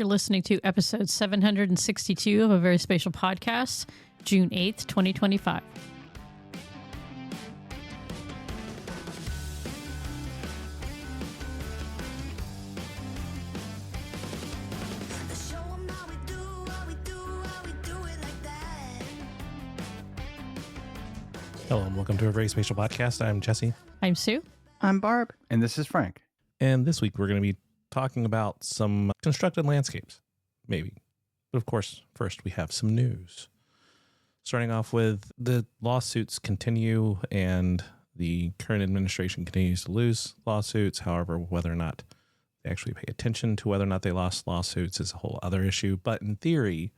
You're listening to episode 762 of a Very Spatial podcast, June 8th, 2025. Hello and welcome to a Very Spatial podcast. I'm Jesse. I'm Sue. I'm Barb. And this is Frank. And this week we're going to be talking about some constructed landscapes, maybe. But of course, first we have some news. Starting off with the lawsuits continue and the current administration continues to lose lawsuits. However, whether or not they actually pay attention to whether or not they lost lawsuits is a whole other issue. But in theory,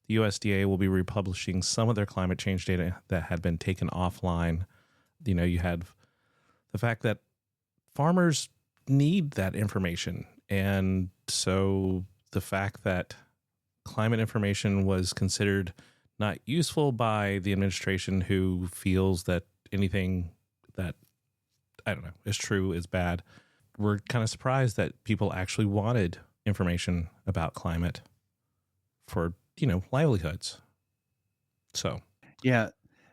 the USDA will be republishing some of their climate change data that had been taken offline. You know, you had the fact that farmers need that information. And so the fact that climate information was considered not useful by the administration, who feels that anything that, I don't know, is true is bad. We're kind of surprised that people actually wanted information about climate for, you know, livelihoods. So, yeah,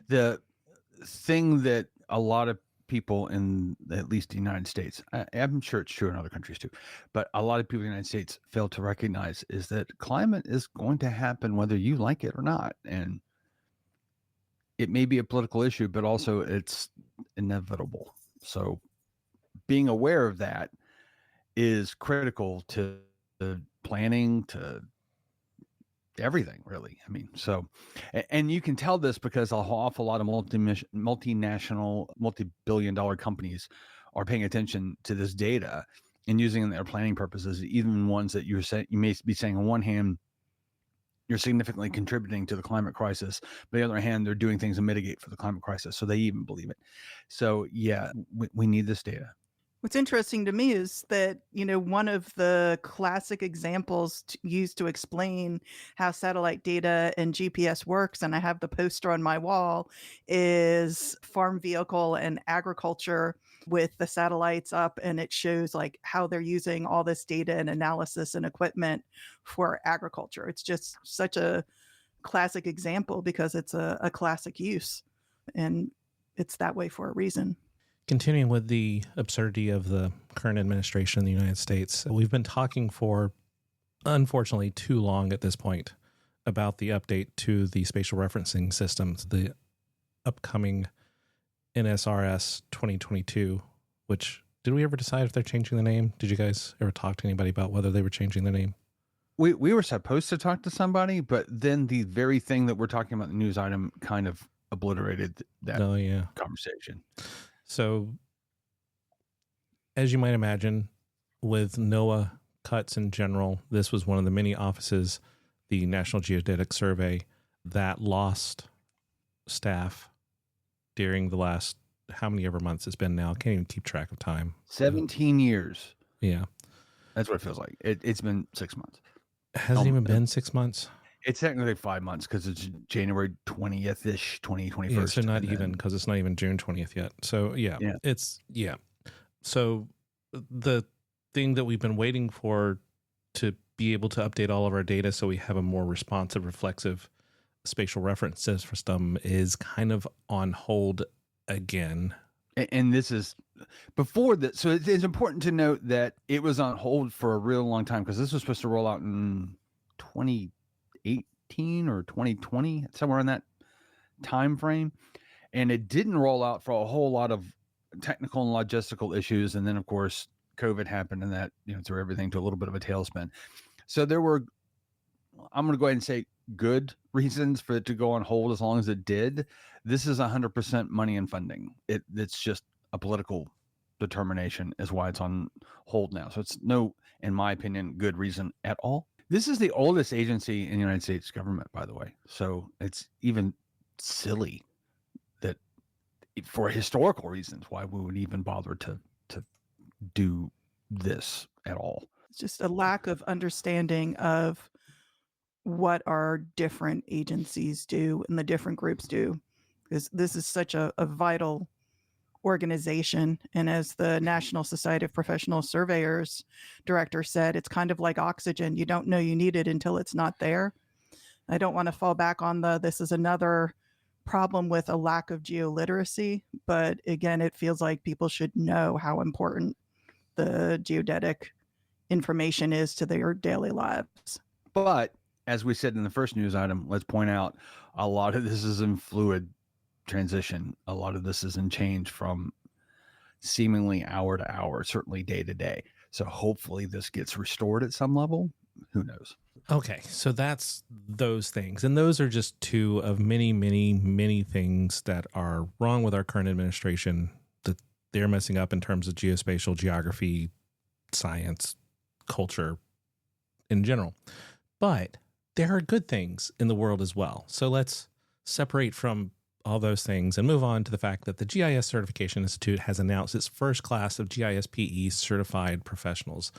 the thing that a lot of people in at least the United States, I'm sure it's true in other countries too, but a lot of people in the United States fail to recognize is that climate is going to happen whether you like it or not. And it may be a political issue, but also it's inevitable. So being aware of that is critical to the planning, to everything, really. I mean, so, and you can tell this because an awful lot of multinational, multi-billion-dollar companies are paying attention to this data and using it in their planning purposes, even ones that you may be saying on one hand, you're significantly contributing to the climate crisis. But on the other hand, they're doing things to mitigate for the climate crisis. So they even believe it. So yeah, we need this data. What's interesting to me is that, you know, one of the classic examples used to explain how satellite data and GPS works, and I have the poster on my wall, is farm vehicle and agriculture with the satellites up, and it shows like how they're using all this data and analysis and equipment for agriculture. It's just such a classic example because it's a classic use, and it's that way for a reason. continuing with the absurdity of the current administration in the United States, we've been talking for, unfortunately, too long at this point about the update to the spatial referencing systems, the upcoming NSRS 2022, which, did we ever decide if they're changing the name? Did you guys ever talk to anybody about whether they were changing the name? We were supposed to talk to somebody, but then the very thing that we're talking about in the news item kind of obliterated that conversation. So, as you might imagine, with NOAA cuts in general, this was one of the many offices, the National Geodetic Survey, that lost staff during the last, how many ever months it's been now? I can't even keep track of time. 17 years. Yeah. That's what it feels like. It's been 6 months. Hasn't even been 6 months? It's technically 5 months because it's January 20th-ish, 2021. Yeah, so not even, because it's not even June 20th yet. So, So, the thing that we've been waiting for to be able to update all of our data so we have a more responsive, reflexive spatial reference system is kind of on hold again. And this is before that. So it's important to note that it was on hold for a real long time because this was supposed to roll out in 2018 or 2020, somewhere in that time frame. And it didn't roll out for a whole lot of technical and logistical issues. And then, of course, COVID happened and that, threw everything to a little bit of a tailspin. So there were, I'm going to go ahead and say, good reasons for it to go on hold as long as it did. This is 100% money and funding. It's just a political determination is why it's on hold now. So it's no, in my opinion, good reason at all. This is the oldest agency in the United States government, by the way. So it's even silly that for historical reasons, why we would even bother to do this at all. It's just a lack of understanding of what our different agencies do and the different groups do. Because this is such a vital organization. And as the National Society of Professional Surveyors director said, it's kind of like oxygen. You don't know you need it until it's not there. I don't want to fall back on this is another problem with a lack of geoliteracy, but again, it feels like people should know how important the geodetic information is to their daily lives. But as we said in the first news item, let's point out a lot of this is in fluid transition. A lot of this is in change from seemingly hour to hour, certainly day to day. So hopefully this gets restored at some level. Who knows? Okay, so that's those things. And those are just two of many, many, many things that are wrong with our current administration that they're messing up in terms of geospatial, geography, science, culture in general. But there are good things in the world as well. So let's separate from all those things and move on to the fact that the GIS Certification Institute has announced its first class of GISP-E certified professionals.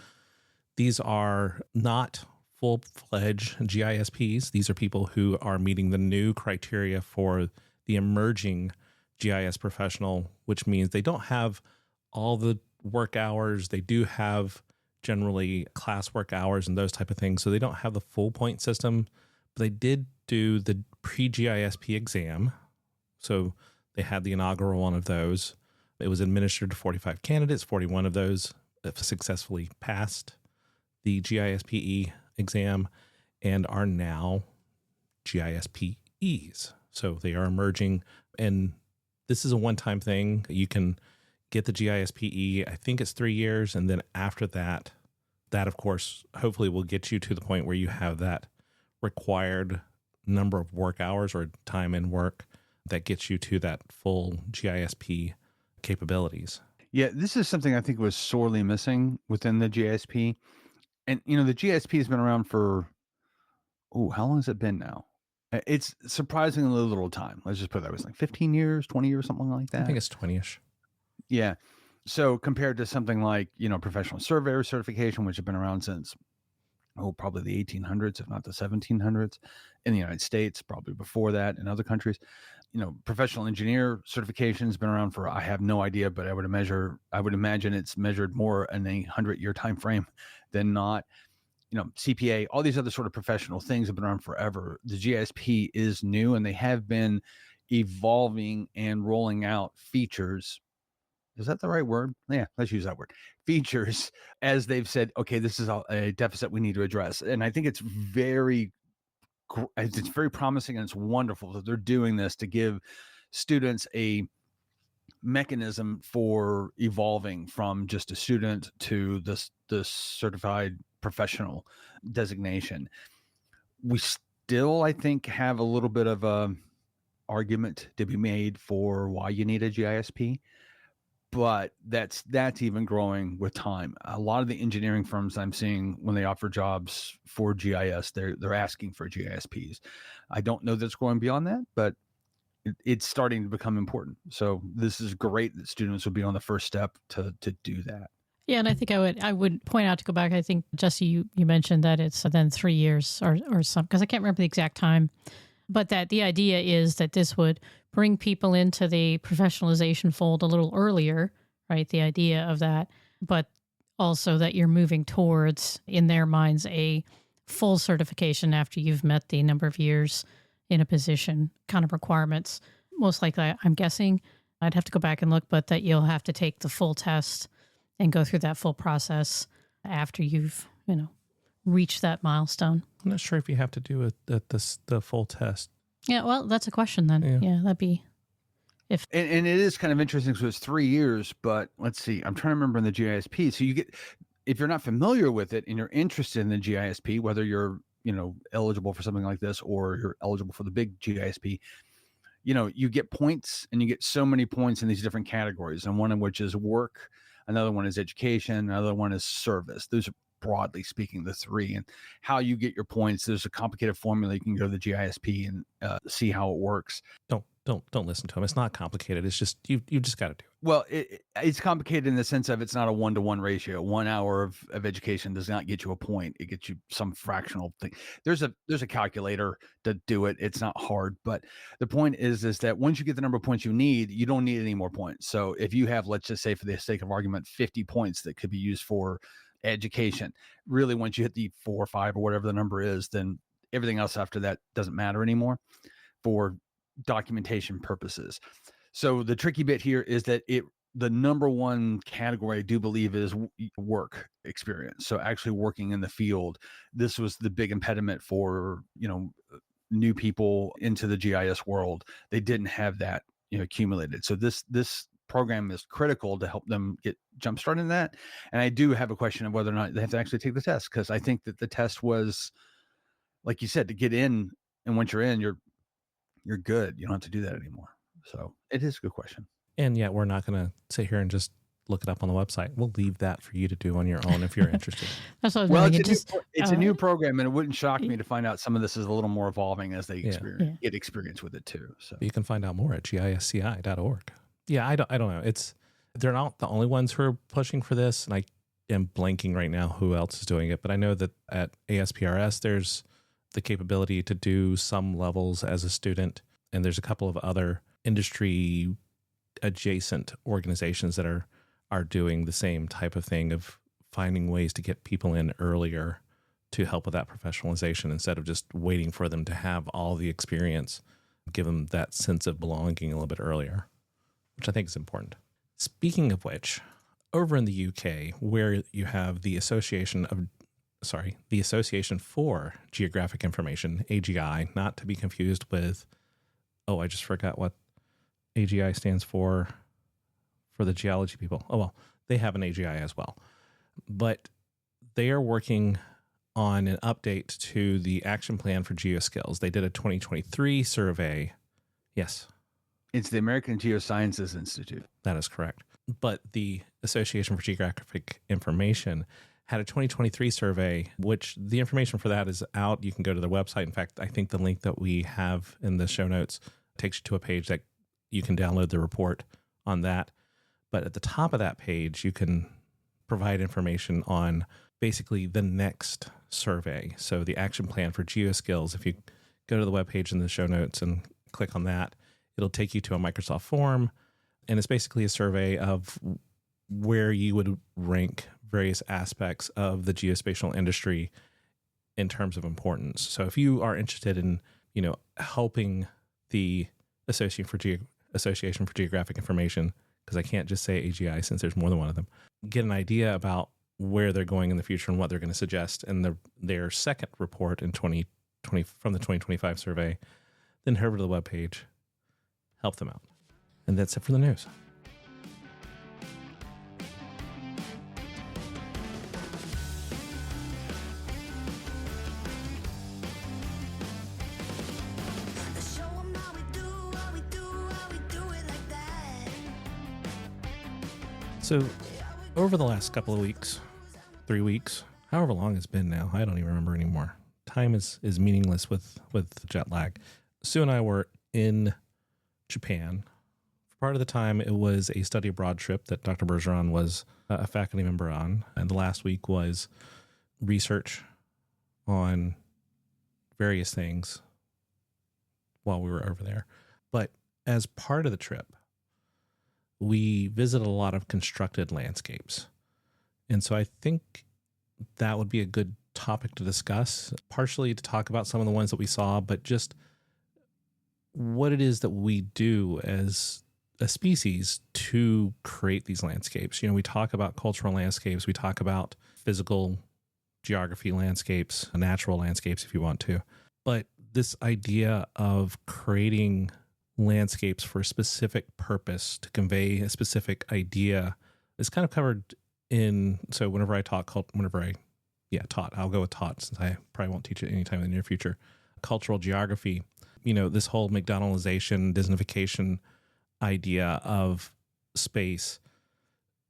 These are not full-fledged GISPs. These are people who are meeting the new criteria for the emerging GIS professional, which means they don't have all the work hours. They do have generally class work hours and those type of things. So they don't have the full point system, but they did do the pre-GISP exam. So they had the inaugural one of those. It was administered to 45 candidates. 41 of those have successfully passed the GISP-E exam and are now GISP-Es. So they are emerging, and this is a one-time thing. You can get the GISP-E, I think it's 3 years, and then after that, of course, hopefully will get you to the point where you have that required number of work hours or time in work that gets you to that full GISP capabilities. Yeah, this is something I think was sorely missing within the GISP. And, the GISP has been around for, how long has it been now? It's surprisingly little time. Let's just put it that way. It's like 15 years, 20 years, something like that. I think it's 20-ish. Yeah. So compared to something like, professional surveyor certification, which have been around since, probably the 1800s, if not the 1700s in the United States, probably before that in other countries. Professional engineer certification has been around for, I have no idea, but I would imagine it's measured more in a 100-year time frame than not. CPA, all these other sort of professional things have been around forever. The GISP is new, and they have been evolving and rolling out features. Is that the right word? Yeah, let's use that word. Features, as they've said, okay, this is a deficit we need to address. And I think it's very promising, and it's wonderful that they're doing this to give students a mechanism for evolving from just a student to this certified professional designation. We still, I think, have a little bit of a argument to be made for why you need a GISP, but that's even growing with time. A lot of the engineering firms I'm seeing, when they offer jobs for GIS, they're asking for GISPs. I don't know that's going beyond that, but it's starting to become important. So this is great that students will be on the first step to do that. Yeah, and I think I would point out, to go back, I think, Jesse, you mentioned that it's then 3 years or some, because I can't remember the exact time, but that the idea is that this would bring people into the professionalization fold a little earlier, right? The idea of that, but also that you're moving towards, in their minds, a full certification after you've met the number of years in a position kind of requirements. Most likely, I'm guessing, I'd have to go back and look, but that you'll have to take the full test and go through that full process after you've, reached that milestone. I'm not sure if you have to do the full test. Yeah, well, that's a question then. Yeah, that'd be if. And it is kind of interesting. So it's 3 years, but let's see. I'm trying to remember in the GISP. So if you're not familiar with it and you're interested in the GISP, whether you're eligible for something like this or you're eligible for the big GISP, you get points, and you get so many points in these different categories, and one of which is work, another one is education, another one is service. Those are broadly speaking, the three, and how you get your points. There's a complicated formula. You can go to the GISP and see how it works. Don't listen to him. It's not complicated. It's just you just got to do it. Well, it's complicated in the sense of it's not a 1-to-1 ratio. 1 hour of education does not get you a point. It gets you some fractional thing. There's a calculator to do it. It's not hard, but the point is that once you get the number of points you need, you don't need any more points. So if you have, let's just say for the sake of argument, 50 points that could be used for education, really once you hit the 4 or 5 or whatever the number is, then everything else after that doesn't matter anymore for documentation purposes. So the tricky bit here is that the number one category I do believe is work experience. So actually working in the field. This was the big impediment for, new people into the GIS world. They didn't have that, accumulated. So this program is critical to help them get jump started in that. And I do have a question of whether or not they have to actually take the test, because I think that the test was, like you said, to get in, and once you're in, you're good. You don't have to do that anymore. So it is a good question. And yet we're not going to sit here and just look it up on the website. We'll leave that for you to do on your own if you're interested. That's what I was Well, wondering. it's a new program, and it wouldn't shock me to find out some of this is a little more evolving as they get experience with it too. So you can find out more at gisci.org. Yeah, I don't know. They're not the only ones who are pushing for this, and I am blanking right now who else is doing it. But I know that at ASPRS there's the capability to do some levels as a student, and there's a couple of other industry adjacent organizations that are doing the same type of thing of finding ways to get people in earlier to help with that professionalization instead of just waiting for them to have all the experience, give them that sense of belonging a little bit earlier, which I think is important. Speaking of which, over in the UK, where you have the Association for Geographic Information, AGI, not to be confused with, I just forgot what AGI stands for the geology people. Oh, well, they have an AGI as well. But they are working on an update to the action plan for GeoSkills. They did a 2023 survey. Yes. It's the American Geosciences Institute. That is correct. But the Association for Geographic Information had a 2023 survey, which the information for that is out. You can go to their website. In fact, I think the link that we have in the show notes takes you to a page that you can download the report on that. But at the top of that page, you can provide information on basically the next survey. So the action plan for GeoSkills, if you go to the webpage in the show notes and click on that, it'll take you to a Microsoft form. And it's basically a survey of where you would rank various aspects of the geospatial industry in terms of importance. So if you are interested in, helping the Association for Geographic Information, because I can't just say AGI since there's more than one of them, get an idea about where they're going in the future and what they're going to suggest in their second report in 2020 from the 2025 survey, then head over to the webpage, help them out. And that's it for the news. So over the last couple of weeks, 3 weeks, however long it's been now, I don't even remember anymore. Time is meaningless with jet lag. Sue and I were in Japan. For part of the time, it was a study abroad trip that Dr. Bergeron was a faculty member on. And the last week was research on various things while we were over there. But as part of the trip, we visited a lot of constructed landscapes. And so I think that would be a good topic to discuss, partially to talk about some of the ones that we saw, but just what it is that we do as a species to create these landscapes. We talk about cultural landscapes, we talk about physical geography landscapes, natural landscapes if you want to. But this idea of creating landscapes for a specific purpose to convey a specific idea is kind of covered in, so whenever I taught, I'll go with taught since I probably won't teach it anytime in the near future, cultural geography, this whole McDonaldization, Disneyfication idea of space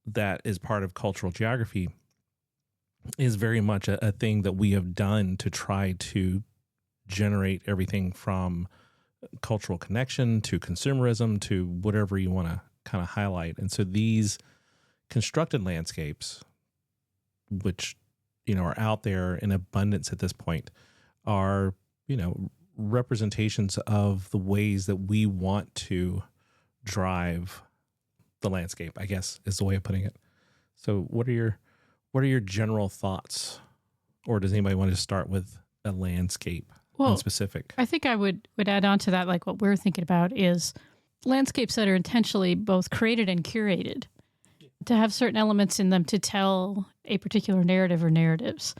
that is part of cultural geography is very much a thing that we have done to try to generate everything from cultural connection to consumerism to whatever you want to kind of highlight. And so these constructed landscapes, which, are out there in abundance at this point, are, representations of the ways that we want to drive the landscape, I guess is the way of putting it. So what are your general thoughts? Or does anybody want to start with a landscape in specific? I think I would add on to that, like what we're thinking about is landscapes that are intentionally both created and curated to have certain elements in them to tell a particular narrative or narratives.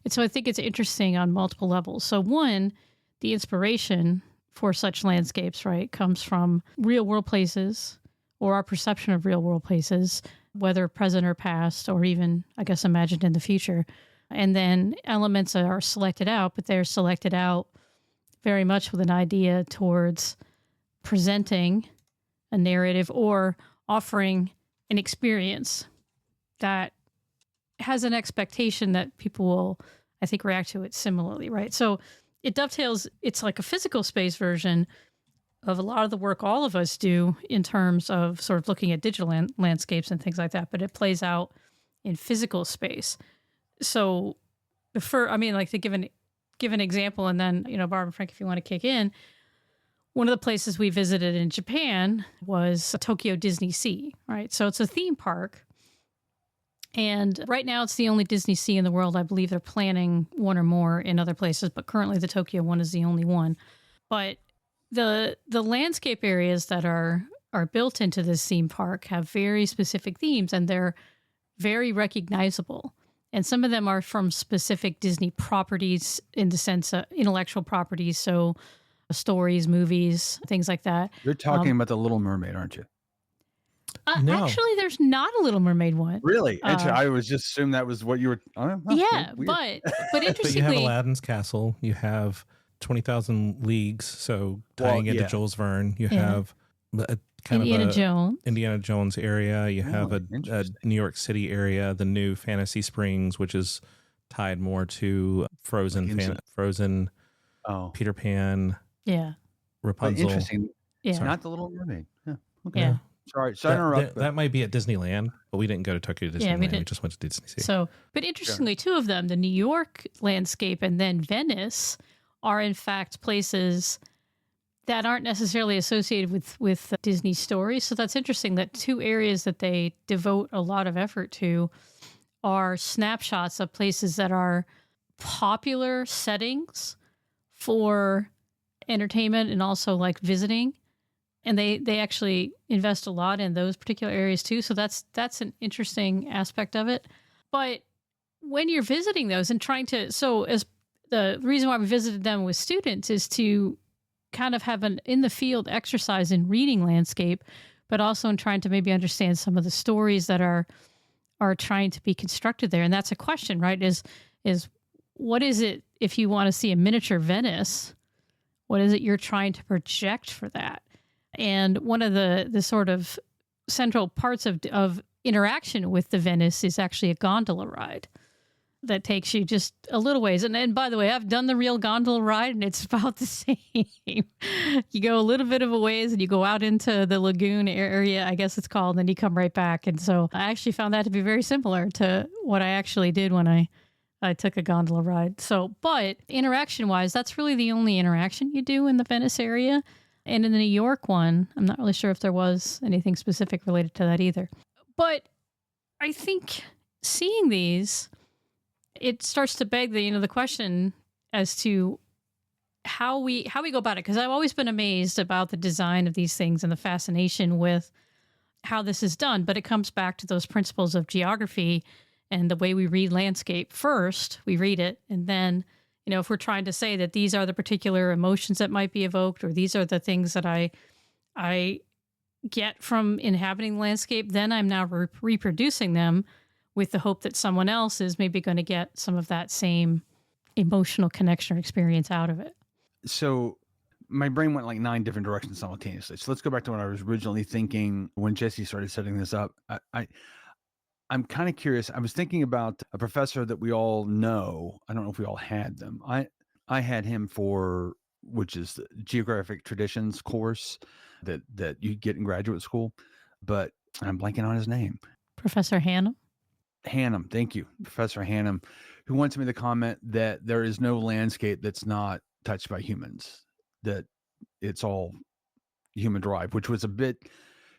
And so I think it's interesting on multiple levels. So one, the inspiration for such landscapes, right, comes from real world places or our perception of real world places, whether present or past, or even, I guess, imagined in the future. And then elements are selected out, but they're selected out very much with an idea towards presenting a narrative or offering an experience that has an expectation that people will, I think, react to it similarly, right? So it dovetails, it's like a physical space version of a lot of the work all of us do in terms of sort of looking at digital landscapes and things like that, but it plays out in physical space. So to give an example, and then, Barb and Frank, if you want to kick in, one of the places we visited in Japan was Tokyo DisneySea, right? So it's a theme park. And right now it's the only DisneySea in the world. I believe they're planning one or more in other places, but currently the Tokyo one is the only one. But the landscape areas that are built into this theme park have very specific themes, and they're very recognizable. And some of them are from specific Disney properties in the sense of intellectual properties. So stories, movies, things like that. You're talking about The Little Mermaid, aren't you? No. Actually, there's not a Little Mermaid one. Really? I was just assuming that was what you were. Yeah, weird. but interestingly, but you have Aladdin's Castle. You have 20,000 Leagues. So tying into Jules Verne, you have kind Indiana of Indiana Jones area. You have a New York City area, the new Fantasy Springs, which is tied more to Frozen, Peter Pan. Yeah. Rapunzel. Interesting. Yeah. Not The Little Mermaid. Yeah. Okay. Yeah. Sorry to interrupt. That might be at Disneyland, but we didn't go to Tokyo Disneyland. We just went to DisneySea. So, but interestingly, two of them, the New York landscape and then Venice, are in fact places that aren't necessarily associated with Disney stories. So that's interesting that two areas that they devote a lot of effort to are snapshots of places that are popular settings for entertainment and also like visiting. And they actually invest a lot in those particular areas too. So that's an interesting aspect of it. But when you're visiting those and trying to, so as the reason why we visited them with students is to kind of have an in the field exercise in reading landscape, but also in trying to maybe understand some of the stories that are trying to be constructed there. And that's a question, right? Is what is it, if you want to see a miniature Venice, what is it you're trying to project for that? And one of the sort of central parts of interaction with the Venice is actually a gondola ride that takes you just a little ways. And by the way, I've done the real gondola ride, and it's about the same. You go a little bit of a ways, and you go out into the lagoon area, I guess it's called, and then you come right back. And so I actually found that to be very similar to what I actually did when I took a gondola ride. So, but interaction-wise, that's really the only interaction you do in the Venice area. And in the New York one, I'm not really sure if there was anything specific related to that either. But I think seeing these, it starts to beg the question as to how we go about it. Because I've always been amazed about the design of these things and the fascination with how this is done. But it comes back to those principles of geography and the way we read landscape. First, we read it, and then if we're trying to say that these are the particular emotions that might be evoked, or these are the things that I get from inhabiting the landscape, then I'm now reproducing them with the hope that someone else is maybe going to get some of that same emotional connection or experience out of it. So my brain went like 9 different directions simultaneously. So let's go back to what I was originally thinking when Jesse started setting this up. I'm kind of curious. I was thinking about a professor that we all know. I don't know if we all had them. I had him for, which is the Geographic Traditions course that you get in graduate school, but I'm blanking on his name. Professor Hannum? Hannum, thank you. Professor Hannum, who wants me to comment that there is no landscape that's not touched by humans, that it's all human derived, which was a bit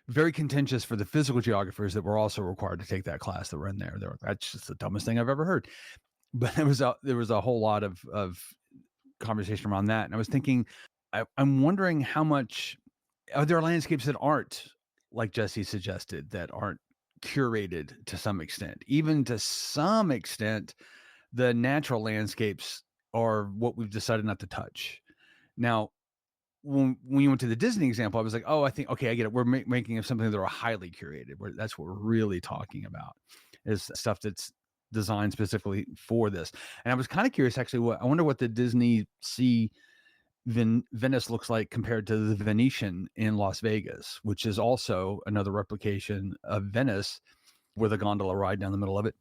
very contentious for the physical geographers that were also required to take that class that were in there. They were, that's just the dumbest thing I've ever heard. But there was a whole lot of conversation around that. And I was thinking, I'm wondering how much, are there landscapes that aren't, like Jesse suggested, that aren't curated to some extent? Even to some extent, the natural landscapes are what we've decided not to touch. Now, when you went to the Disney example, I was like, oh, I think, okay, I get it. We're making of something that are highly curated. That's what we're really talking about, is stuff that's designed specifically for this. And I was kind of curious, actually, I wonder what the DisneySea Venice looks like compared to the Venetian in Las Vegas, which is also another replication of Venice with a gondola ride down the middle of it.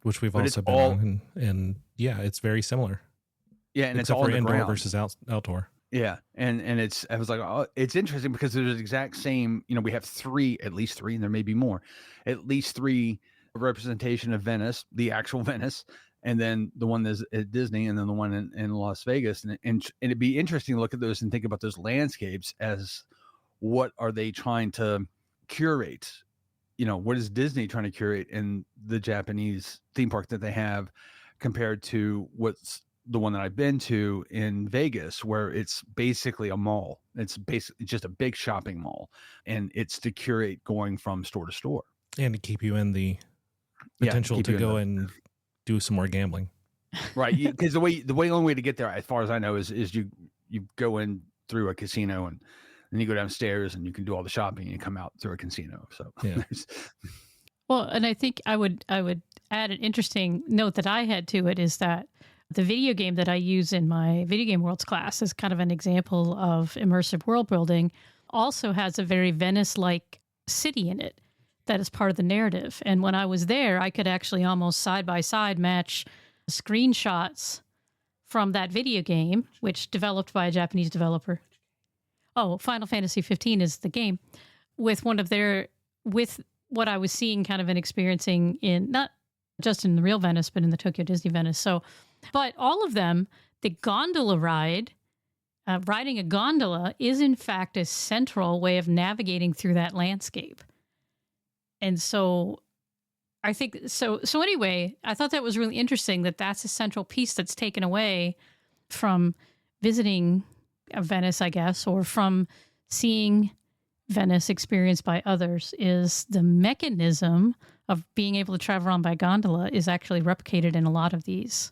Which we've also been on. And yeah, it's very similar. Yeah, and except it's all for in the indoor ground versus outdoor. Yeah. And I was like, oh, it's interesting because there's the exact same, we have at least three, and there may be more, at least three representation of Venice, the actual Venice, and then the one that's at Disney, and then the one in Las Vegas. And it'd be interesting to look at those and think about those landscapes as what are they trying to curate? What is Disney trying to curate in the Japanese theme park that they have compared to what's the one that I've been to in Vegas, where it's basically a mall. It's basically just a big shopping mall, and it's to curate going from store to store and to keep you in the potential to go and do some more gambling. Right. Because the only way to get there, as far as I know, is you go in through a casino, and then you go downstairs and you can do all the shopping and you come out through a casino. So yeah. Well, and I think I would add an interesting note that I had to it is that the video game that I use in my Video Game Worlds class is kind of an example of immersive world building, also has a very Venice-like city in it that is part of the narrative. And when I was there, I could actually almost side-by-side match screenshots from that video game, which developed by a Japanese developer. Oh, Final Fantasy 15 is the game, with what I was seeing kind of and experiencing in, not just in the real Venice, but in the Tokyo Disney Venice. So, but all of them, the gondola ride, riding a gondola is in fact a central way of navigating through that landscape. And so I think, so anyway, I thought that was really interesting that that's a central piece that's taken away from visiting Venice, I guess, or from seeing Venice experienced by others, is the mechanism of being able to travel around by gondola is actually replicated in a lot of these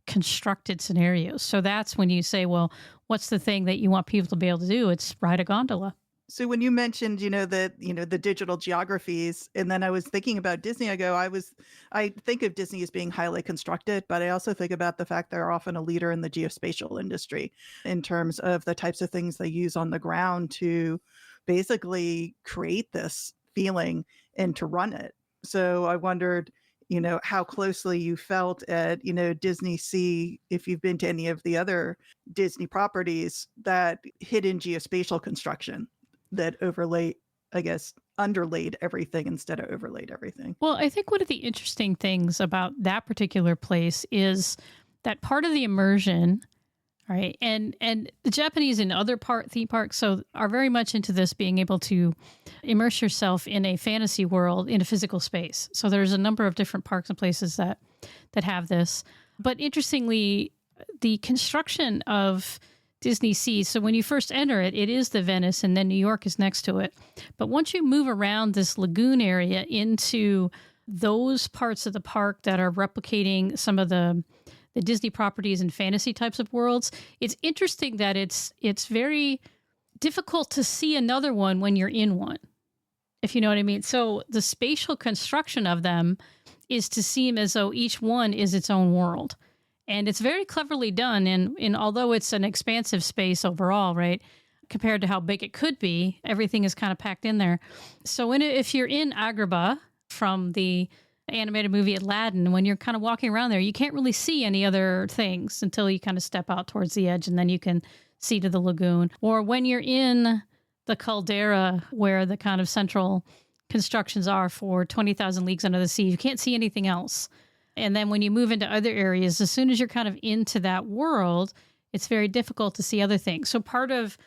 constructed scenarios. So that's when you say, well, what's the thing that you want people to be able to do? It's ride a gondola. So when you mentioned, the digital geographies, and then I was thinking about Disney, I think of Disney as being highly constructed, but I also think about the fact they're often a leader in the geospatial industry in terms of the types of things they use on the ground to basically create this feeling and to run it. So I wondered, how closely you felt at, DisneySea, if you've been to any of the other Disney properties, that hidden geospatial construction that underlaid everything instead of overlaid everything. Well, I think one of the interesting things about that particular place is that part of the immersion, right? And the Japanese in other theme parks are very much into this, being able to immerse yourself in a fantasy world in a physical space. So there's a number of different parks and places that have this. But interestingly, the construction of DisneySea, so when you first enter it, it is the Venice, and then New York is next to it. But once you move around this lagoon area into those parts of the park that are replicating some of the Disney properties and fantasy types of worlds, it's interesting that it's very difficult to see another one when you're in one, if you know what I mean. So the spatial construction of them is to seem as though each one is its own world. And it's very cleverly done. And although it's an expansive space overall, right, compared to how big it could be, everything is kind of packed in there. So if you're in Agrabah, from the animated movie Aladdin. When you're kind of walking around there, you can't really see any other things until you kind of step out towards the edge, and then you can see to the lagoon. Or when you're in the caldera where the kind of central constructions are for 20,000 Leagues Under the Sea, you can't see anything else. And then when you move into other areas, as soon as you're kind of into that world, it's very difficult to see other things. So part of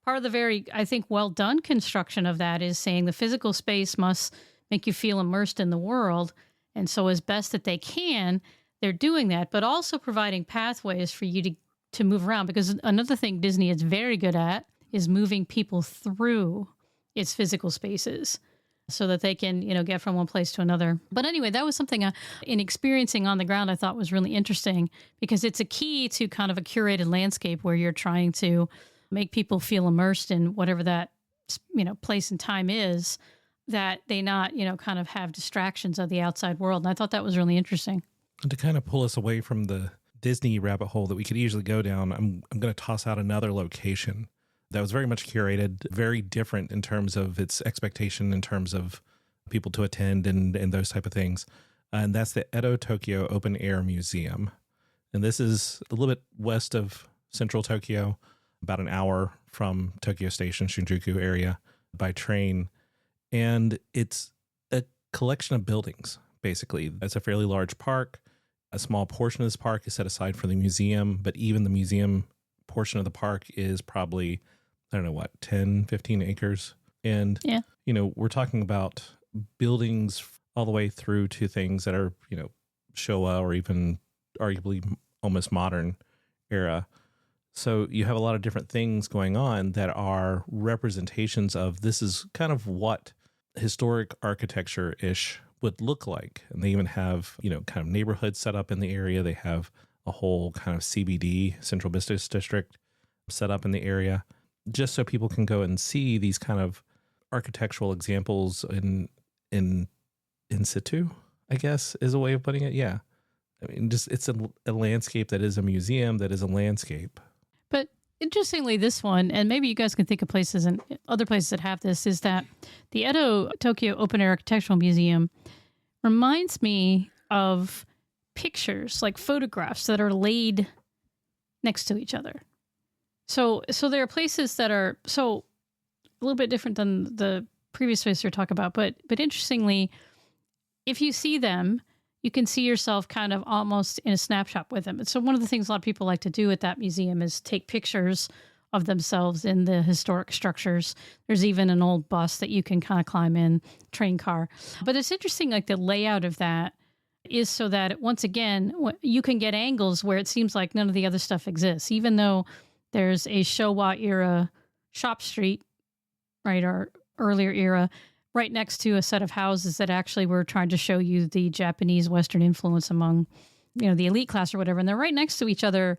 the very, I think, well done construction of that is saying the physical space must make you feel immersed in the world. And so as best that they can, they're doing that, but also providing pathways for you to move around. Because another thing Disney is very good at is moving people through its physical spaces so that they can, get from one place to another. But anyway, that was something in experiencing on the ground I thought was really interesting, because it's a key to kind of a curated landscape where you're trying to make people feel immersed in whatever that, place and time is, that they not, kind of have distractions of the outside world. And I thought that was really interesting. And to kind of pull us away from the Disney rabbit hole that we could easily go down, I'm going to toss out another location that was very much curated, very different in terms of its expectation, in terms of people to attend and those type of things. And that's the Edo-Tokyo Open Air Museum. And this is a little bit west of central Tokyo, about an hour from Tokyo Station, Shinjuku area by train. And it's a collection of buildings, basically. It's a fairly large park. A small portion of this park is set aside for the museum, but even the museum portion of the park is probably, 10, 15 acres. And, we're talking about buildings all the way through to things that are, Showa or even arguably almost modern era. So you have a lot of different things going on that are representations of this is kind of what historic architecture-ish would look like. And they even have, kind of neighborhoods set up in the area. They have a whole kind of CBD, Central Business District, set up in the area, just so people can go and see these kind of architectural examples in situ, I guess, is a way of putting it. Yeah. I mean, just it's a landscape that is a museum, that is a landscape. But interestingly, this one, and maybe you guys can think of places and other places that have this, is that the Edo-Tokyo Open Air Architectural Museum reminds me of pictures, like photographs that are laid next to each other. So there are places that are a little bit different than the previous place we're talking about, but interestingly, if you see them, you can see yourself kind of almost in a snapshot with them. And so one of the things a lot of people like to do at that museum is take pictures of themselves in the historic structures. There's even an old bus that you can kind of climb in, train car. But it's interesting, like the layout of that is so that, once again, you can get angles where it seems like none of the other stuff exists, even though there's a Showa era shop street, right, or earlier era, right next to a set of houses that actually were trying to show you the Japanese Western influence among, the elite class or whatever. And they're right next to each other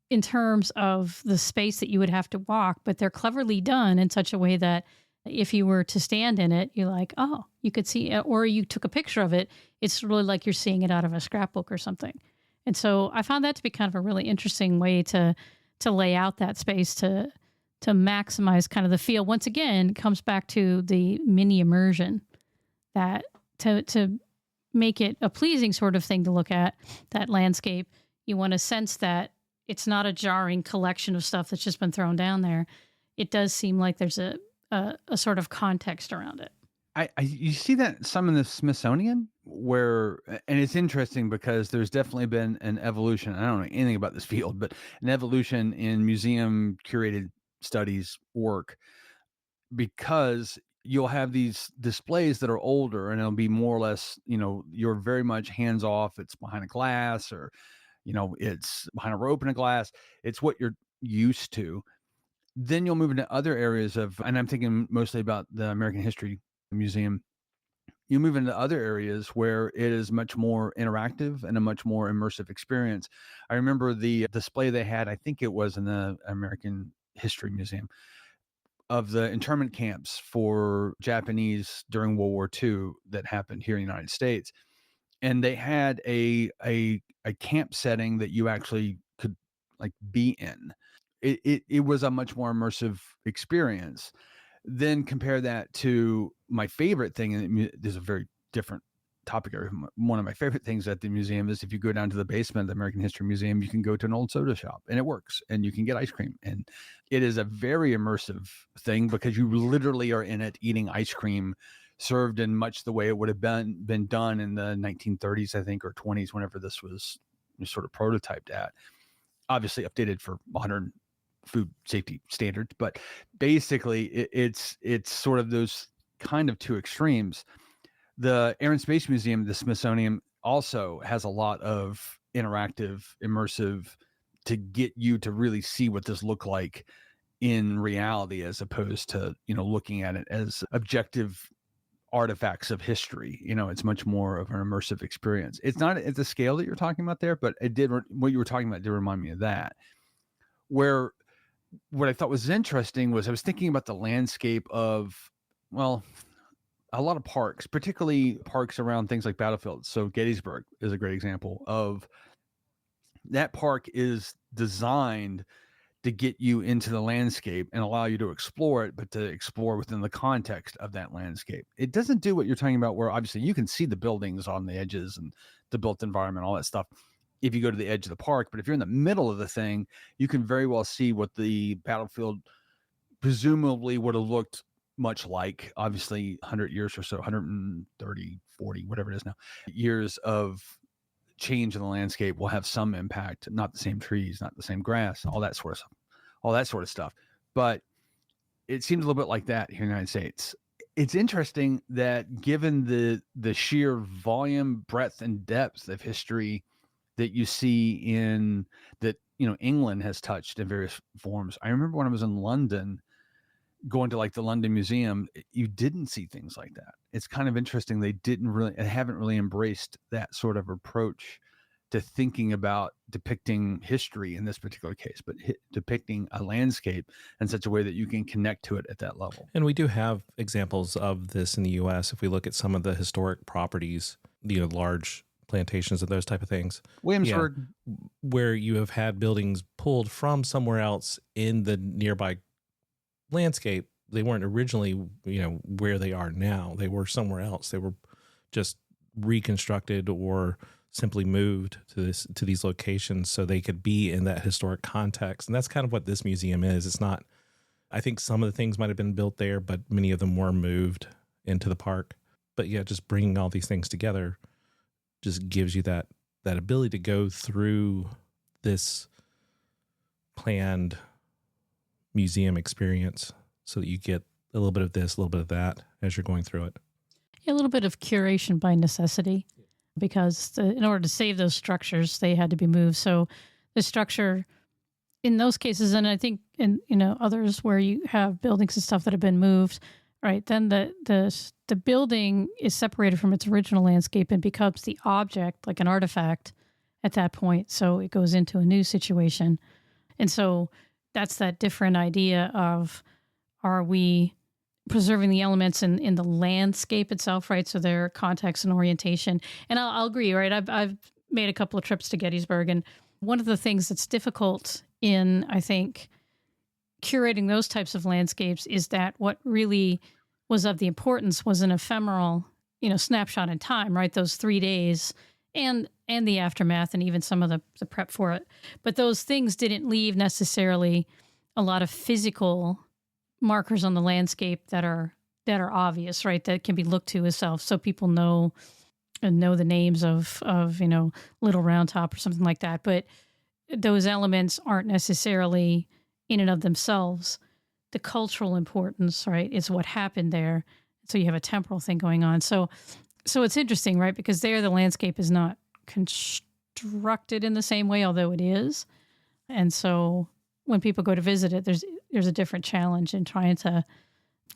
in terms of the space that you would have to walk, but they're cleverly done in such a way that if you were to stand in it, you're like, oh, you could see it, or you took a picture of it. It's really like you're seeing it out of a scrapbook or something. And so I found that to be kind of a really interesting way to lay out that space to maximize kind of the feel. Once again, it comes back to the mini immersion, that to make it a pleasing sort of thing to look at, that landscape, you want to sense that it's not a jarring collection of stuff that's just been thrown down there. It does seem like there's a sort of context around it. You see that some in the Smithsonian, and it's interesting because there's definitely been an evolution. I don't know anything about this field, but an evolution in museum curated studies work, because you'll have these displays that are older and it'll be more or less, you're very much hands off. It's behind a glass, or, it's behind a rope in a glass. It's what you're used to. Then you'll move into other areas and I'm thinking mostly about the American History Museum. You move into other areas where it is much more interactive and a much more immersive experience. I remember the display they had, I think it was in the American History Museum, of the internment camps for Japanese during World War II that happened here in the United States. And they had a camp setting that you actually could like be in. It was a much more immersive experience. Then compare that to my favorite thing, and there's a very different topic area, one of my favorite things at the museum is if you go down to the basement of the American History Museum, you can go to an old soda shop and it works and you can get ice cream. And it is a very immersive thing because you literally are in it eating ice cream served in much the way it would have been done in the 1930s, I think, or 20s, whenever this was sort of prototyped at. Obviously updated for modern food safety standards, but basically it's sort of those kind of two extremes. The Air and Space Museum, the Smithsonian, also has a lot of interactive, immersive to get you to really see what this looked like in reality, as opposed to, looking at it as objective artifacts of history. It's much more of an immersive experience. It's not at the scale that you're talking about there, but what you were talking about did remind me of that. Where what I thought was interesting was I was thinking about the landscape of, well, a lot of parks, particularly parks around things like battlefields. So Gettysburg is a great example of that. Park is designed to get you into the landscape and allow you to explore it, but to explore within the context of that landscape. It doesn't do what you're talking about, where obviously you can see the buildings on the edges and the built environment, all that stuff, if you go to the edge of the park. But if you're in the middle of the thing, you can very well see what the battlefield presumably would have looked much like. Obviously 100 years or so, 130, 40, whatever it is now, years of change in the landscape will have some impact. Not the same trees, not the same grass, all that sort of stuff. But it seems a little bit like that here in the United States. It's interesting that given the sheer volume, breadth, and depth of history that you see in that, England has touched in various forms. I remember when I was in London, going to like the London Museum, you didn't see things like that. It's kind of interesting. They haven't really embraced that sort of approach to thinking about depicting history in this particular case, but depicting a landscape in such a way that you can connect to it at that level. And we do have examples of this in the U.S. If we look at some of the historic properties, large plantations and those type of things. Williamsburg. Yeah, where you have had buildings pulled from somewhere else in the nearby landscape. They weren't originally, where they are now. They were somewhere else. They were just reconstructed or simply moved to these locations so they could be in that historic context. And that's kind of what this museum is. It's not, I think some of the things might have been built there, but many of them were moved into the park. But yeah, just bringing all these things together just gives you that ability to go through this planned museum experience so that you get a little bit of this, a little bit of that as you're going through it. A little bit of curation by necessity, because in order to save those structures, they had to be moved. So the structure in those cases, and I think in others where you have buildings and stuff that have been moved, right, then the building is separated from its original landscape and becomes the object, like an artifact at that point. So it goes into a new situation. And so that's that different idea of, are we preserving the elements in the landscape itself, right? So their context and orientation. And I'll agree, right? I've made a couple of trips to Gettysburg, and one of the things that's difficult in, I think, curating those types of landscapes is that what really was of the importance was an ephemeral, snapshot in time, right? Those 3 days and the aftermath and even some of the prep for it. But those things didn't leave necessarily a lot of physical markers on the landscape that are obvious, right? That can be looked to as self, so people know the names of Little Round Top or something like that. But those elements aren't necessarily in and of themselves the cultural importance, right? Is what happened there. So you have a temporal thing going on. So it's interesting, right? Because there the landscape is not constructed in the same way, although it is. And so when people go to visit it, there's a different challenge in trying to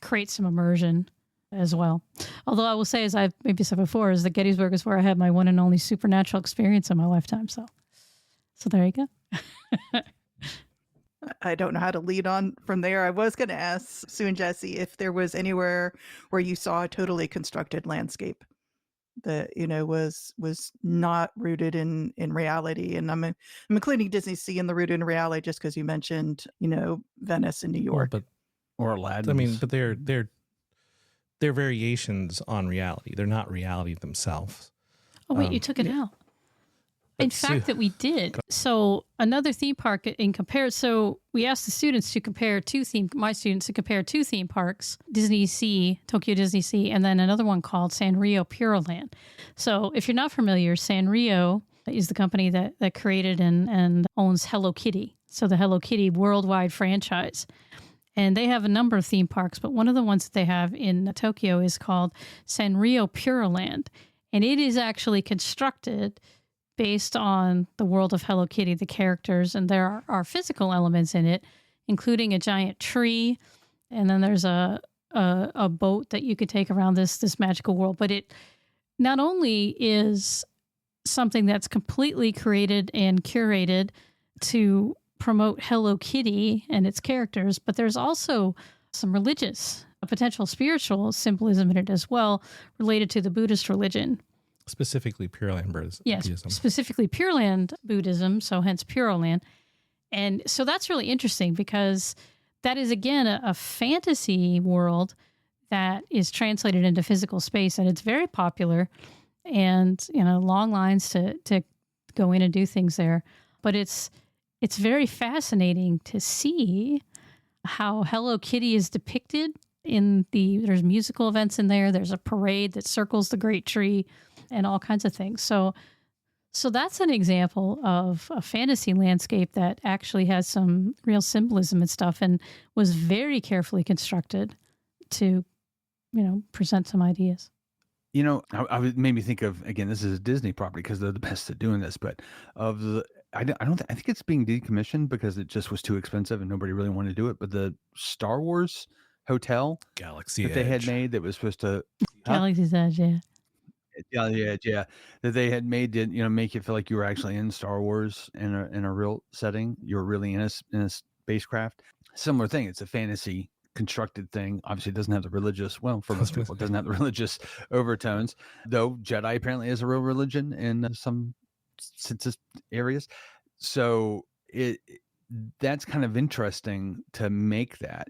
create some immersion as well. Although I will say, as I've maybe said before, is that Gettysburg is where I had my one and only supernatural experience in my lifetime. So there you go. I don't know how to lead on from there. I was going to ask Sue and Jesse if there was anywhere where you saw a totally constructed landscape that was not rooted in reality. And I'm including DisneySea in the rooted in reality just because you mentioned Venice and New York, Well, or Aladdin. I mean, but they're they're variations on reality. They're not reality themselves. Oh, wait, you took it out. In fact, that we did. So another theme park in comparison. So we asked the students to compare my students to compare two theme parks, DisneySea, Tokyo DisneySea, and then another one called Sanrio Puroland. So if you're not familiar, Sanrio is the company that created and owns Hello Kitty. So the Hello Kitty worldwide franchise. And they have a number of theme parks, but one of the ones that they have in Tokyo is called Sanrio Puroland. And it is actually constructed based on the world of Hello Kitty, the characters, and there are physical elements in it, including a giant tree, and then there's a boat that you could take around this magical world. But it not only is something that's completely created and curated to promote Hello Kitty and its characters, but there's also some religious, a potential spiritual symbolism in it as well, related to the Buddhist religion. Specifically Pure Land Buddhism. Yes, specifically Pure Land Buddhism, so hence Puroland. And so that's really interesting because that is, again, a fantasy world that is translated into physical space, and it's very popular and, long lines to go in and do things there. But it's very fascinating to see how Hello Kitty is depicted there's musical events in there. There's a parade that circles the great tree and all kinds of things. So that's an example of a fantasy landscape that actually has some real symbolism and stuff and was very carefully constructed to, present some ideas. I made me think of, again, this is a Disney property because they're the best at doing this, but I think it's being decommissioned because it just was too expensive and nobody really wanted to do it. But the Star Wars hotel Galaxy that Edge. they had made that was supposed to Galaxy's Edge, yeah. Yeah, that they had made to make you feel like you were actually in Star Wars in a real setting. You were really in a spacecraft. Similar thing. It's a fantasy constructed thing. Obviously, it doesn't have the religious. Well, for most people, it doesn't have the religious overtones. Though Jedi apparently is a real religion in some census areas. So that's kind of interesting to make that.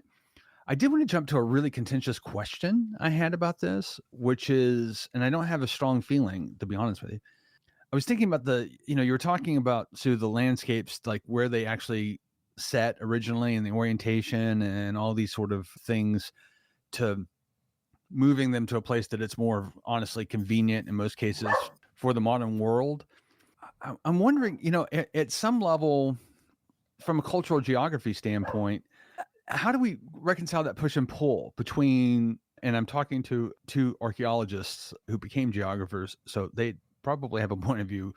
I did want to jump to a really contentious question I had about this, which is, and I don't have a strong feeling, to be honest with you. I was thinking about you were talking about, Sue, the landscapes, like where they actually set originally and the orientation and all these sort of things to moving them to a place that it's more honestly convenient in most cases for the modern world. I'm wondering, at some level, from a cultural geography standpoint, how do we reconcile that push and pull between, and I'm talking to two archaeologists who became geographers, so they probably have a point of view,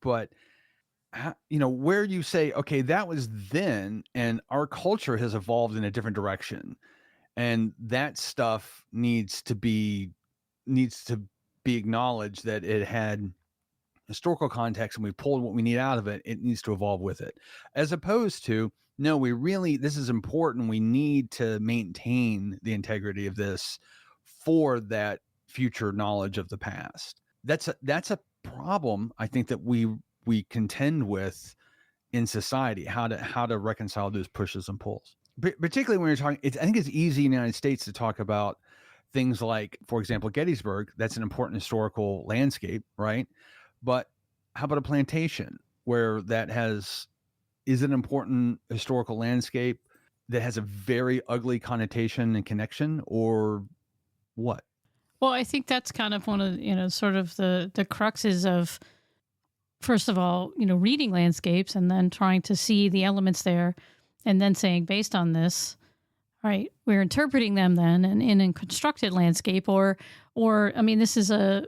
but where you say, okay, that was then, and our culture has evolved in a different direction, and that stuff needs to be acknowledged that it had historical context and we pulled what we need out of it. It needs to evolve with it, as opposed to, no, this is important. We need to maintain the integrity of this for that future knowledge of the past. That's a problem, I think, that we contend with in society, how to reconcile those pushes and pulls. Particularly when you're talking, I think it's easy in the United States to talk about things like, for example, Gettysburg. That's an important historical landscape, right? But how about a plantation where is an important historical landscape that has a very ugly connotation and connection, or what? Well, I think that's kind of one of, sort of the cruxes of, first of all, reading landscapes and then trying to see the elements there and then saying, based on this, right, we're interpreting them then in a constructed landscape or I mean, this is a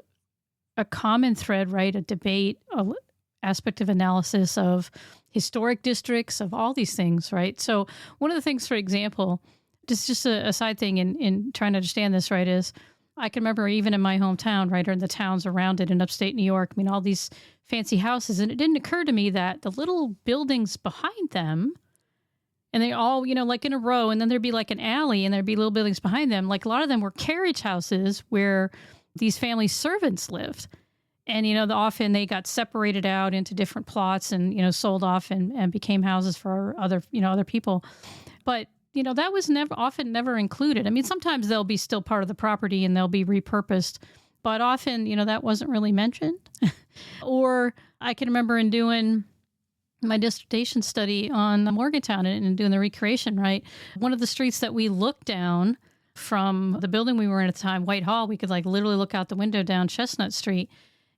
common thread, right? A debate, aspect of analysis of historic districts, of all these things, right? So one of the things, for example, just a side thing in trying to understand this, right, is I can remember even in my hometown, right, or in the towns around it in upstate New York, I mean, all these fancy houses, and it didn't occur to me that the little buildings behind them, and they all, like in a row, and then there'd be like an alley, and there'd be little buildings behind them. Like a lot of them were carriage houses where these family servants lived. And, often they got separated out into different plots and, sold off and became houses for other people. But that was never included. I mean, sometimes they'll be still part of the property and they'll be repurposed, but often, that wasn't really mentioned. Or I can remember in doing my dissertation study on Morgantown and doing the recreation, right? One of the streets that we looked down from the building we were in at the time, Whitehall, we could literally look out the window down Chestnut Street.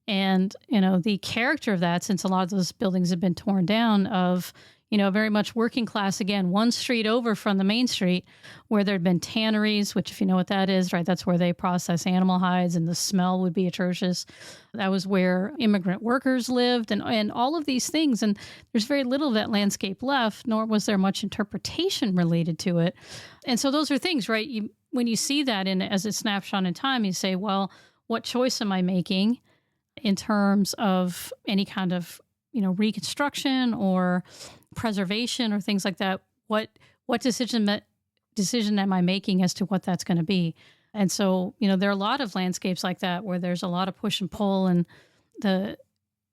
And, the character of that, since a lot of those buildings have been torn down, of, very much working class, again, one street over from the main street where there'd been tanneries, which if you know what that is, right, that's where they process animal hides and the smell would be atrocious. That was where immigrant workers lived and all of these things. And there's very little of that landscape left, nor was there much interpretation related to it. And so those are things, right? When you see that as a snapshot in time, you say, well, what choice am I making in terms of any kind of, reconstruction or preservation or things like that? What decision am I making as to what that's going to be? And so, there are a lot of landscapes like that where there's a lot of push and pull, and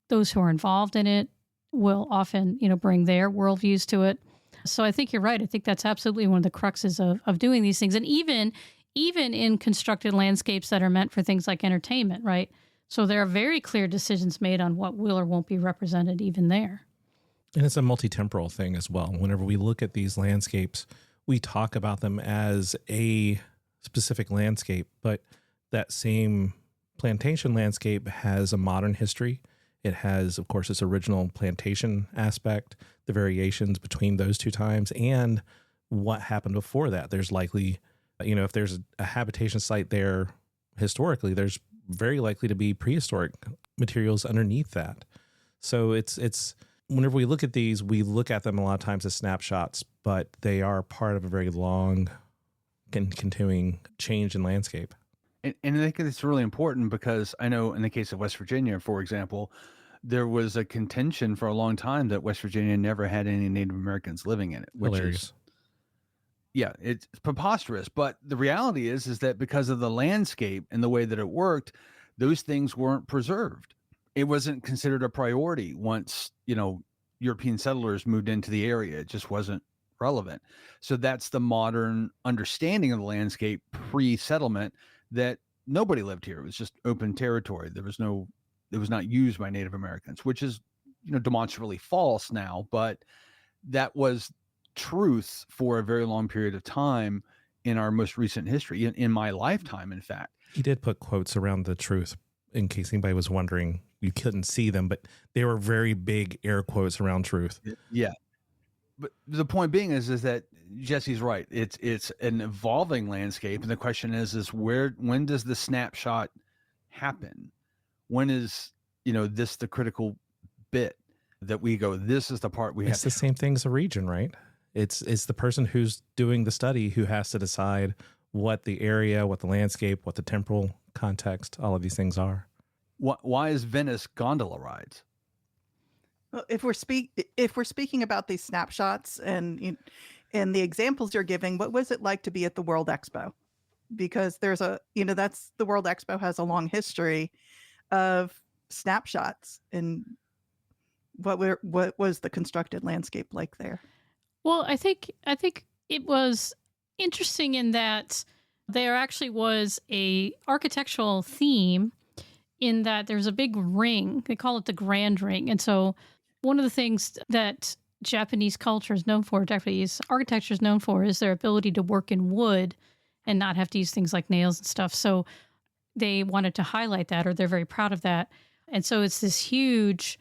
those who are involved in it will often, bring their worldviews to it. So I think you're right. I think that's absolutely one of the cruxes of doing these things. And even in constructed landscapes that are meant for things like entertainment, right? So there are very clear decisions made on what will or won't be represented even there. And it's a multi-temporal thing as well. Whenever we look at these landscapes, we talk about them as a specific landscape, but that same plantation landscape has a modern history. It has, of course, its original plantation aspect, the variations between those two times, and what happened before that. There's likely, if there's a habitation site there historically, there's very likely to be prehistoric materials underneath that. So it's whenever we look at these, we look at them a lot of times as snapshots, but they are part of a very long continuing change in landscape. And I think it's really important because I know in the case of West Virginia, for example, there was a contention for a long time that West Virginia never had any Native Americans living in it, which Hilarious. It's preposterous. But the reality is that because of the landscape and the way that it worked, those things weren't preserved. It wasn't considered a priority once, European settlers moved into the area. It just wasn't relevant. So that's the modern understanding of the landscape pre-settlement, that nobody lived here. It was just open territory. It was not used by Native Americans, which is, demonstrably false now, but that was truth for a very long period of time in our most recent history, in my lifetime, in fact. He did put quotes around the truth in case anybody was wondering. You couldn't see them, but they were very big air quotes around truth. Yeah. But the point being is that Jesse's right. It's an evolving landscape. And the question is when does the snapshot happen? When is, this the critical bit that we go, this is the part we have. It's the same thing as a region, right? It's the person who's doing the study who has to decide what the area, what the landscape, what the temporal context, all of these things are. Why is Venice gondola rides? Well, if we're speaking about these snapshots and the examples you're giving, what was it like to be at the World Expo? Because there's that's the World Expo has a long history of snapshots, and what was the constructed landscape like there? Well, I think it was interesting in that there actually was a architectural theme in that there's a big ring. They call it the Grand Ring. And so one of the things that Japanese culture is known for, Japanese architecture is known for, is their ability to work in wood and not have to use things like nails and stuff. So they wanted to highlight that, or they're very proud of that. And so it's this huge...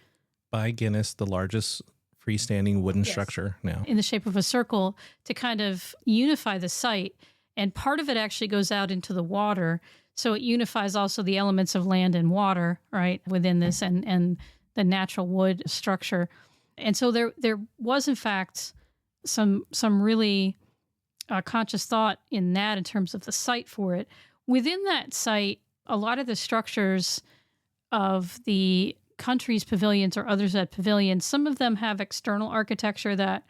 By Guinness, the largest freestanding wooden structure now. In the shape of a circle to kind of unify the site. And part of it actually goes out into the water. So it unifies also the elements of land and water, right, within this and the natural wood structure. And so there was, in fact, some really conscious thought in that in terms of the site for it. Within that site, a lot of the structures of the country's pavilions or others at pavilions, some of them have external architecture that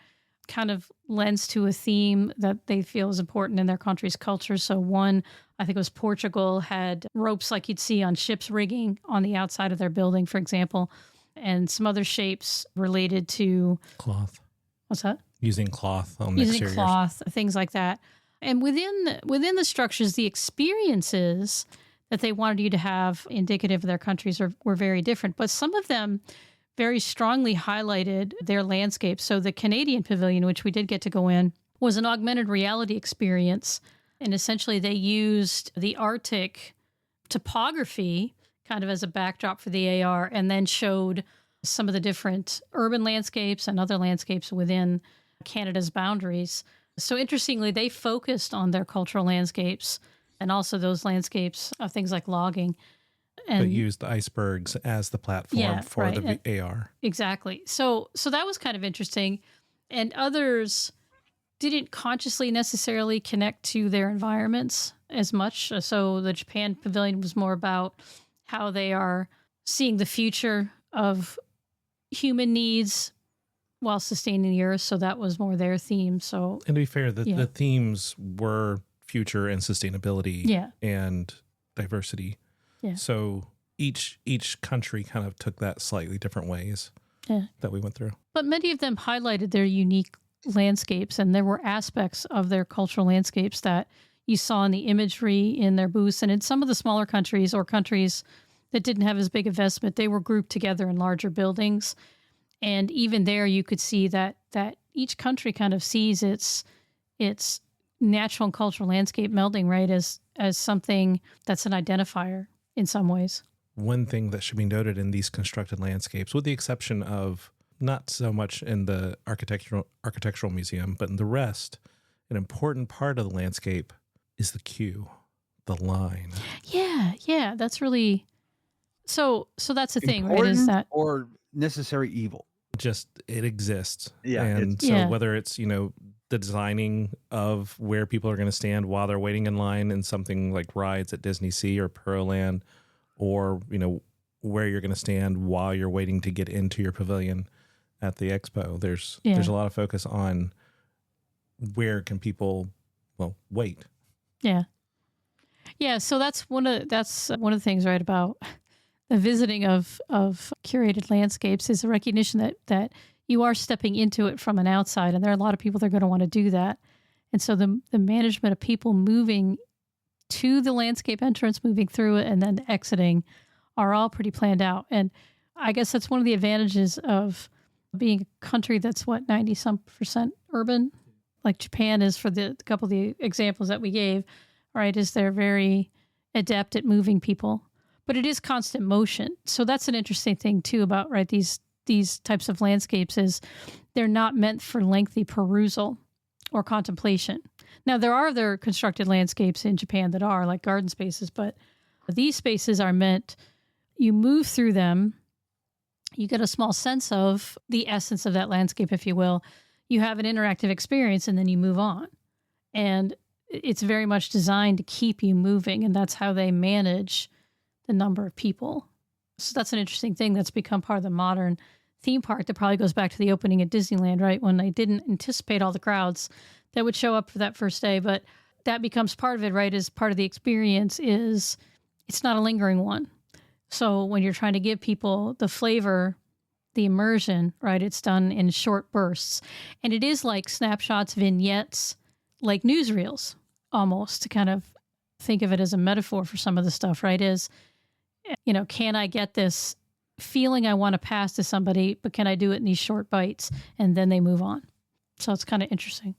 kind of lends to a theme that they feel is important in their country's culture. So one, I think it was Portugal, had ropes like you'd see on ships rigging on the outside of their building, for example, and some other shapes related to... Cloth. What's that? Using cloth on the using exteriors. cloth, things like that. And within the structures, the experiences that they wanted you to have indicative of their countries were very different. But some of them very strongly highlighted their landscapes. So the Canadian pavilion, which we did get to go in, was an augmented reality experience. And essentially they used the Arctic topography kind of as a backdrop for the AR, and then showed some of the different urban landscapes and other landscapes within Canada's boundaries. So interestingly, they focused on their cultural landscapes and also those landscapes of things like logging. And but used icebergs as the platform for the AR. Exactly. So that was kind of interesting. And others didn't consciously necessarily connect to their environments as much. So the Japan pavilion was more about how they are seeing the future of human needs while sustaining the earth. So that was more their theme. So, and to be fair, the themes were future and sustainability and diversity. Yeah. So each country kind of took that slightly different ways that we went through. But many of them highlighted their unique landscapes, and there were aspects of their cultural landscapes that you saw in the imagery in their booths. And in some of the smaller countries or countries that didn't have as big investment, they were grouped together in larger buildings. And even there, you could see that each country kind of sees its natural and cultural landscape melding, right, as something that's an identifier in some ways. One thing that should be noted in these constructed landscapes, with the exception of not so much in the architectural museum, but in the rest, an important part of the landscape is the queue, the line. Yeah, that's really so that's the thing, important, right? Is that or necessary evil? Just it exists. Yeah. And so whether it's, the designing of where people are going to stand while they're waiting in line in something like rides at DisneySea or Puroland, or, where you're going to stand while you're waiting to get into your pavilion at the Expo, there's a lot of focus on where can people, wait. Yeah. So that's one of the things, right, about the visiting of curated landscapes is a recognition that you are stepping into it from an outside, and there are a lot of people that are going to want to do that. And so the management of people moving to the landscape entrance, moving through it, and then exiting are all pretty planned out. And I guess that's one of the advantages of being a country that's 90-some% urban, like Japan is for the couple of the examples that we gave, right, is they're very adept at moving people. But it is constant motion. So that's an interesting thing too about, right, these types of landscapes is they're not meant for lengthy perusal or contemplation. Now, there are other constructed landscapes in Japan that are like garden spaces, but these spaces are meant, you move through them, you get a small sense of the essence of that landscape, if you will. You have an interactive experience, and then you move on. And it's very much designed to keep you moving, and that's how they manage the number of people. So that's an interesting thing that's become part of the modern theme park that probably goes back to the opening at Disneyland, right? When they didn't anticipate all the crowds that would show up for that first day, but that becomes part of it, right? As part of the experience is it's not a lingering one. So when you're trying to give people the flavor, the immersion, right, it's done in short bursts. And it is like snapshots, vignettes, like newsreels almost, to kind of think of it as a metaphor for some of the stuff, right? Is, can I get this feeling I want to pass to somebody, but can I do it in these short bites? And then they move on. So it's kind of interesting.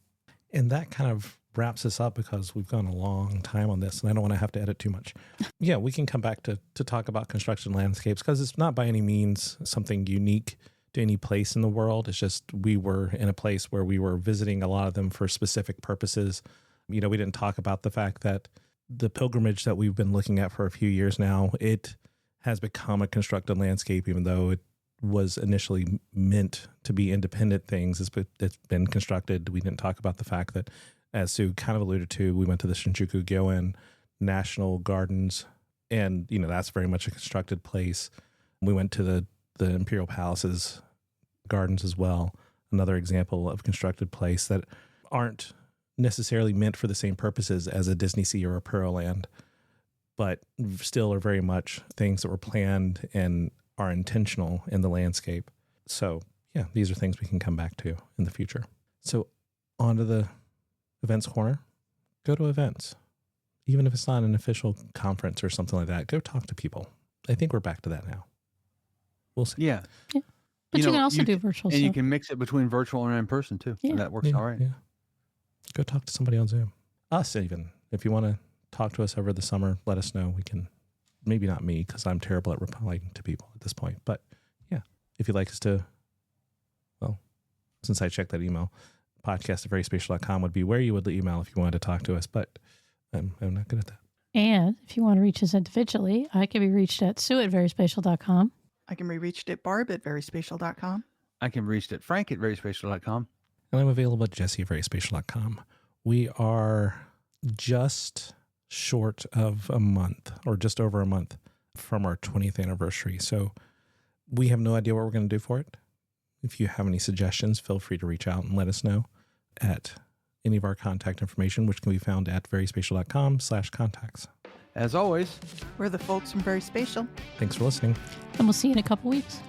And that kind of wraps us up because we've gone a long time on this and I don't want to have to edit too much. Yeah, we can come back to talk about construction landscapes because it's not by any means something unique to any place in the world. It's just we were in a place where we were visiting a lot of them for specific purposes. We didn't talk about the fact that the pilgrimage that we've been looking at for a few years now, it has become a constructed landscape, even though it was initially meant to be independent things. It's been constructed. We didn't talk about the fact that, as Sue kind of alluded to, we went to the Shinjuku Gyoen National Gardens, and that's very much a constructed place. We went to the Imperial Palace's gardens as well, another example of constructed place that aren't necessarily meant for the same purposes as a DisneySea or a Puroland, but still are very much things that were planned and are intentional in the landscape. So yeah, these are things we can come back to in the future. So on to the events corner. Go to events. Even if it's not an official conference or something like that, go talk to people. I think we're back to that now. We'll see. Yeah. But you can also do virtual and stuff. you can mix it between virtual and in person too. Yeah. And that works all right. Yeah. Go talk to somebody on Zoom. Us even. If you want to talk to us over the summer, let us know. We can, maybe not me, because I'm terrible at replying to people at this point. But yeah, if you'd like us to, well, since I checked that email, podcast@veryspatial.com would be where you would email if you wanted to talk to us. But I'm not good at that. And if you want to reach us individually, I can be reached at sue@veryspatial.com. I can be reached at barb@veryspatial.com. I can be reached at frank@veryspatial.com. And I'm available at jesse@veryspatial.com. We are just short of a month, or just over a month, from our 20th anniversary. So we have no idea what we're going to do for it. If you have any suggestions, feel free to reach out and let us know at any of our contact information, which can be found at veryspatial.com/contacts. As always, We're the folks from Very Spatial. Thanks for listening. And we'll see you in a couple weeks.